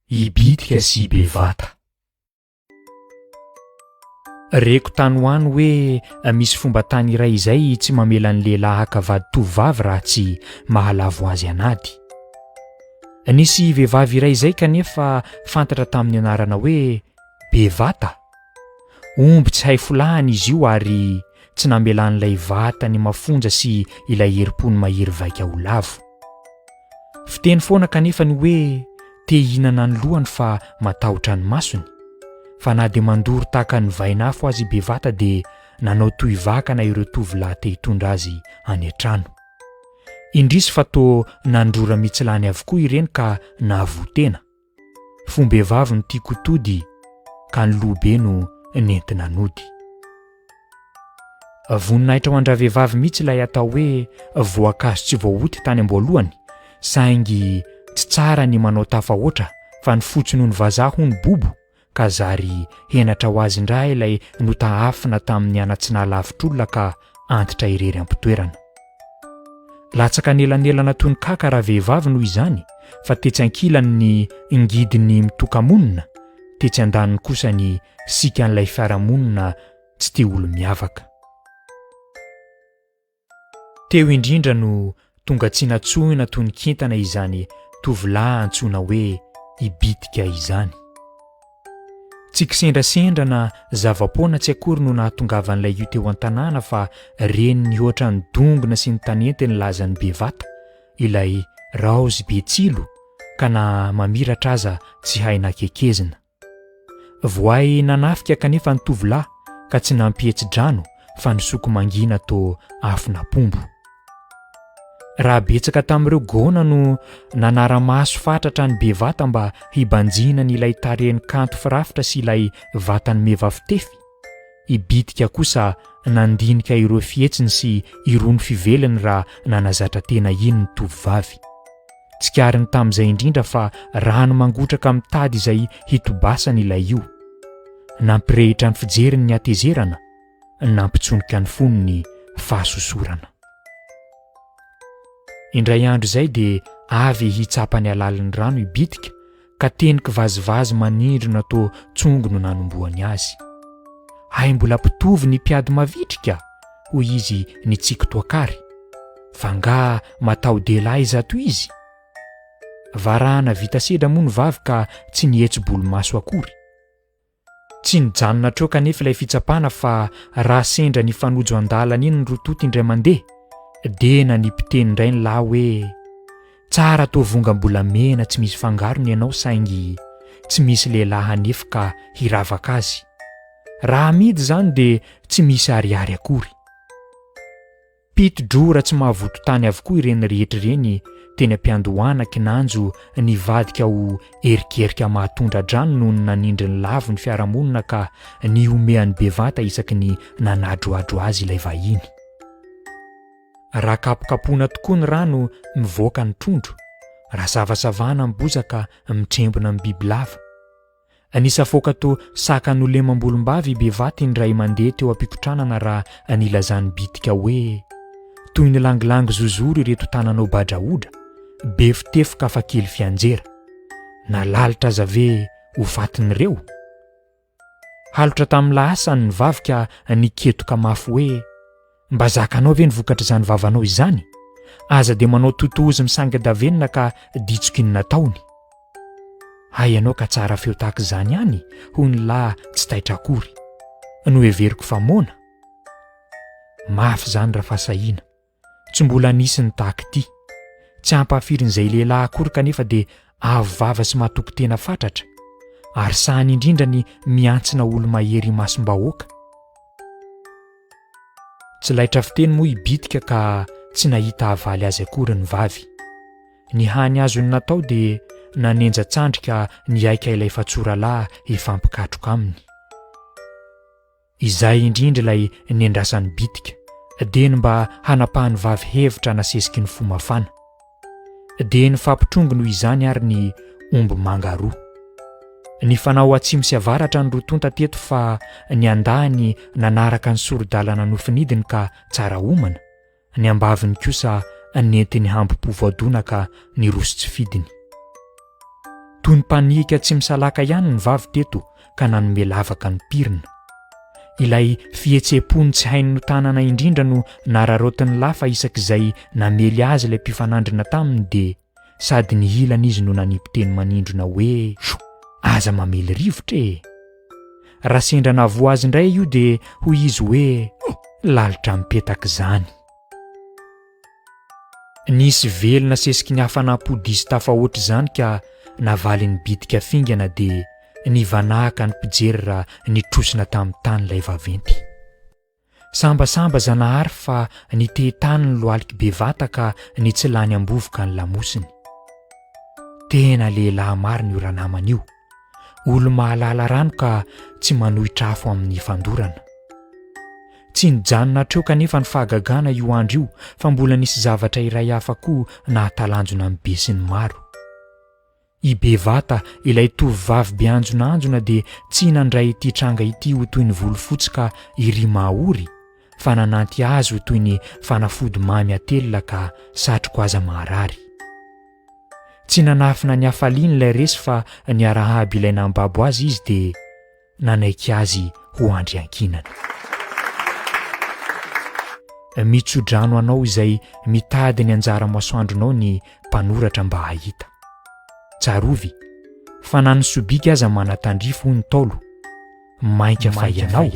Ibitika sy bevata. Reko tany ho any hoe misy fomba tany iray izay tsy mamela ny lehilahy hakavady tovovavy raha tsy mahalavo azy anady. Nisy vehivavy iray izay kanefa fantatra tamin'ny anarana hoe bevata. Omby tsy hay folahany izy io ary tsy namelan'ilay vatany mafonja sy ilay herim-pony mahery vaika ho lavo. Fiteny foana kanefa ny hoe te hihinana ny lohany fa matahotra ny masony. Fa na dia mandoro tahaka ny vainafo azy bevata dia nanao toy vakana ireo tovolahy te hitondra azy any an-trano. Indrisy fa toa nandrora mitsilany avokoa ireny ka nahavoatena. Fombehivavy no tiako tody ka ny lohabe no nentina nody. Voninahitra ho andra-vehivavy mihitsy ilay atao hoe voankazo tsy voaoty tany am-boalohany, saingy tsy tsara ny manao tafahoatra fa ny fotsiny ho ny vazaha ho ny bobo ka zary henatra ho azy indray ilay notahafina tamin'ny anatsinalavitr-olona ka antitra irery am-pitoerana. Latsaka nelanelana toy ny kaka raha vehivavy noho izany, fa tetsy ankilany ny ngidiny mitoka-monina, tetsy andaniny kosa ny sikan'ilay fiarahamonina tsy te olo miavaka. Teo indrindra no tonga tsy natsoina toy ny kintana izany tovolahy antsoina hoe Ibitika izany. Tsy kisendrasendra na zavapoana tsy akory no nahatongavan'ilay io teo an-tanàna fa reny ny ohatra ny dongona sy ny tanety ny lazany bevata, ilay raozy be tsilo ka na mamiratra aza tsy hay nakekezina. Voay nanafika kanefa ny tovolahy ka tsy nampihetsy-drano fa nisoko mangina to afina-pombo. Raha betsaka tamin'ireo gaona no nanara-maso fatratra ny bevata mba hibanjina n'ilay tarehiny kanto firafitra sy ilay vatany meva fitefy, Ibitika kosa nandinika ireo fihetsiny sy irony fiveliny raha nanazatra tena iny ny tovovavy. Tsy kariny tamin'izay indrindra fa rano mangotraka mitady izay hitobasana ilay io. Nampirehitra ny fijeriny ny atezerana, nampitsonika ny fonony fahasosorana. Indray andro izay dia avy hitsapany alalin'ny rano Ibitika ka teniky vazivazy manindrona to tsongo no nanomboany azy. Hay mbola mpitovy ny mpiady mavitrika, hoy izy nitsiko toakary. Fa nga matao delahy izato izy. Varahana vita sedra moa ny vavy ka tsy nihetso-bolo maso akory. Tsy nijanona treo kanefa ilay fitsapana fa raha sendra ny fanojo an-dalana iny ny rototo indray mandeha, dena ny mpiteny indray ny lahy hoe tsara to vongambolamena tsy misy fangarony ianao saingy tsy misy lehilahy hanefa ka hiravaka azy. Raha amidy zany dia tsy misy ariary akory. Piti-drora tsy mahavoto tany avokoa ireny rehetra ireny teny ampiandohana kinanjo nivadika ho erikerika mahatondra drano noho ny nanindry ny lavo ny fiarahamonina ka ny omean'ny bevata isaky ny nanadroadro azy ilay vahiny. Raha kapokapoana tokoa ny rano mivoaka ny trondro, raha savasavana amin'ny bozaka mitrembona amin'ny bibilava. Nisafoaka to saka nolemam-bolom-bavy bevata indray mandeha teo am-pikotranana raha nilazany Bitika hoe toy ny langilangy zozoro ireto tananao badraodra, be fitefoka fa kely fianjera, nalalitra aza ve ho fatin'ireo. Halotra tamin'ny lahasany ny vavy ka niketoka mafy hoe mba zakanao ve nivokatra izany vavanao izany? Aza dia manao totozy misanga-davenina ka ditsoky ny nataony. Hay ianao ka tsara feo tahaka izany ihany, hoy ny lahy tsy taitra akory. No heveriko fa moana. Mafy zany raha fahasahiana. Tsy mbola nisy ny tahaka ity. Tsy hampahafirin'izay lehilahy akory kanefa dia avo vava sy mahatoky tena fatratra. Ary sahany indrindra ny miantsina olo mahery masom-bahoaka. Tsy laitra fiteny moa Ibitika ka tsy nahita havaly azy akory ny vavy. Ny hany azony natao dia nanenja tsandrika niaika ilay fatsoralahy hifampikatroka aminy. Izay indrindra ilay nendrasan'ny Bitika, dia ny mba hanapahany vavy hevitra nasesiky ny fomafana. Dia ny fampitrongy noho izany ary ny omby manga roa. Ny fanao atsimo sy avaratra ny rotonta teto fa ny andahany nanaraka ny sorodalana nofinidiny ka tsara homana, ny ambaviny kosa nentiny hambo-povoadona ka ny roso tsy fidiny. toy ny mpanika tsy misalaka ihany ny vavy teto ka nanome lavaka ny pirina. Ilay fihetsepo-ny tsy hainy no tanana indrindra no nararotiny lafa isak'izay namely azy ilay mpifanandrina taminy dia sady ny ilana izy no nanimpiteny manindrona hoe aza mamely rivotra e. Raha sendra navoa azy indray io dia hoy izy hoe lalitra mipetaka izany. Nisy velona sesiky ny hafanam-pody izy tafahoatra izany ka navaly ny bitika fingana dia nivanahaka ny mpijery raha nitrosina tamin'ny tany ilay vaventy. Sambasamba Zanahary fa nitehatany ny loaliky bevata ka nitsilany ambovoka ny lamosiny. Tena lehilahy marina io ranamana io, olo mahalala rano ka tsy manohitra afo amin'ny fandorana. Tsy nijanona hatreo kanefa ny fahagagana io andro io fa mbola nisy zavatra iray hafa koa nahatalanjona ny be sy ny maro. I bevata ilay tovovavy beanjonanjona dia tsy nandray ity tranga ity ho toy ny volofotsy ka iry mahory fa nananty azy ho toy ny fanafody mamy atelina ka satroko aza maharary. Tsy nanafina ny hafaliany ilay resy fa niarahaby ilay nambabo azy izy dia nanaiky azy ho andriankinana. Mitsodrano anao izay mitady ny anjara masoandronao ny mpanoratra mba hahita. Tsarovy, fa na ny sobika aza manatandrifo ny taolo, mainka fa ianao.